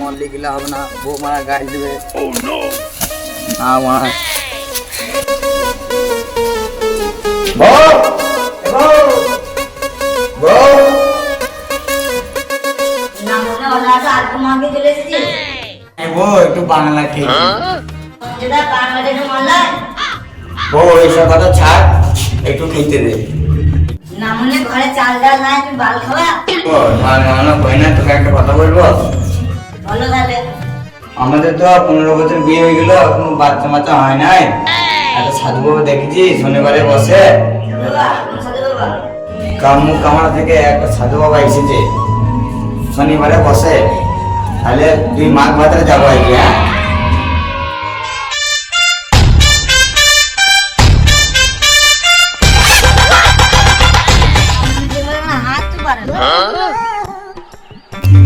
মল্লি গেলে হবে না, বউ মারা গাছ দেবে। না মারা একটু বাংলা খেয়ে বউ এইসব কথা ছাড়, একটু খেতে দে। না মনে ঘরে চাল ডাল নাই, তুমি বাল খাওয়া। তোকে একটা কথা বলবো, বলো তাহলে। আমাদের তো 15 বছর বিয়ে হয়ে গেল, কোনো বাচ্চা মাচ্চা হয় নাই। একটা সাধু বাবা দেখেছি শনিবারে বসে, কামু কামারা থেকে একটা সাধু বাবা এসেছে শনিবারে বসে। তাহলে তুই মাঘ ভাতারে যাবো আর কি। হ্যাঁ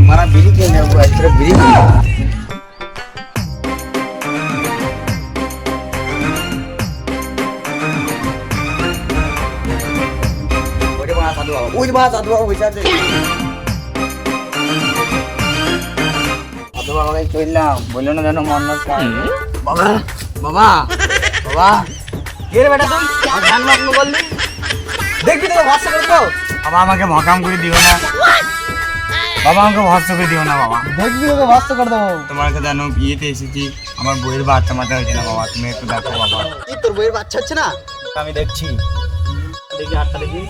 মারা বিড়ি খেয়ে নেবো, একটা বিড়ি চললাম, বললো না যেন মন বাবা বাবা বাবা বেটা তুই বললি দেখবি তো ভরসা করতো। বাবা আমাকে ভকাম করে দিও না, বাবা আমাকে ভরসা করে দিও না। বাবা দেখবি তোকে ভরসা করে দেবো। তোমার কাছে জানো বিয়েতে এসেছি, আমার বইয়ের বাচ্চা মাথা হয়েছে না। বাবা তুমি একটু দেখো। বাবা কি তোর বইয়ের বাচ্চা হচ্ছে না? আমি দেখছি, দেখি হাতটা দেখি।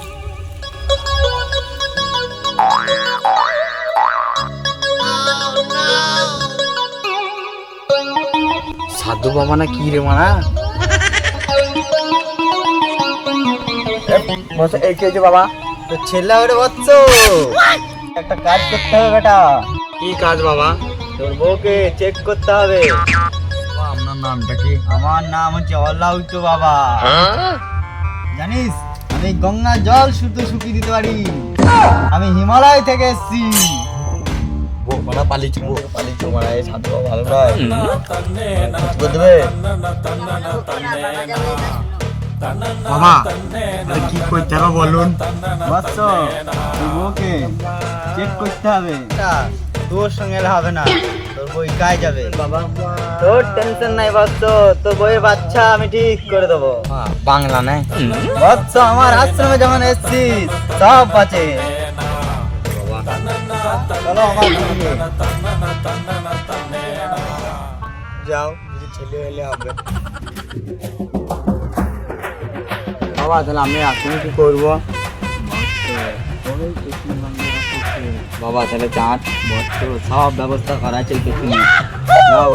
সাধু বাবা না কি রে মানা? এই কি হয়েছে বাবা? তো ছেলে ওরে বচ্চ, একটা কাজ করতে হবে বেটা। কি কাজ বাবা? তোর বউকে চেক করতে হবে। আপনার নামটা কি? আমার নাম হচ্ছে অলাউটো বাবা। জানিস আমি গঙ্গা জল শুধু শুকিয়ে দিতে পারি, আমি হিমালয় থেকে এসেছি। পালিয়েছি মারা, এই সাধু বাবা ভালো নয়। বুঝবে বাবা কি করতে হবে বলুন? বচ্চ তোর বউকে চেক করতে হবে। তোর সঙ্গে হবে না, তোর বই কাজ যাবে। তোর টেনশন নাই বচ্চ, তোর বইয়ের বাচ্চা আমি ঠিক করে দেবো। বাংলা নাই বচ্চ, আমার আশ্রমে যেমন এসেছিস সব আছে। চলো আমার সঙ্গে যাও, যদি ছেলে হলে হবে। বাবা তাহলে আমি এখন কি করবো? বাবা তাহলে চাঁদ বচ্চ সব ব্যবস্থা করা আছে তুমি যাও।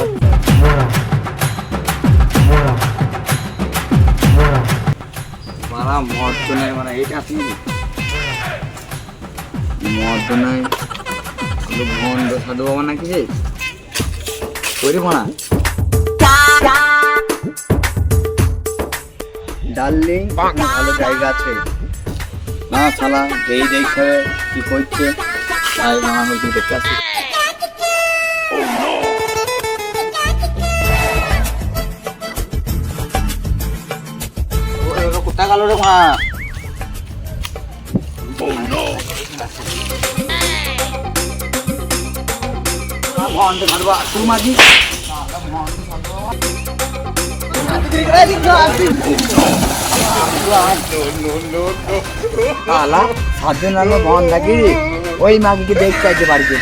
মারা মর্দ নাই, মানে এইটা আপনি মর্দ নাই, ভন্ড সাধু বাবা নাকি রে করি মারা। ডার্লিং ভালো জায়গা আছে না শালা যেই দেখতে হবে কি করছে তাই মারা হচ্ছে দেখতে আসছি। কোথায় গেল রে মা? ভন্ড সাধু বাবা তুই মাঝি সাধু নাম ভন নাকি ওই মাকে দেখতে চাইতে বাড়িতে।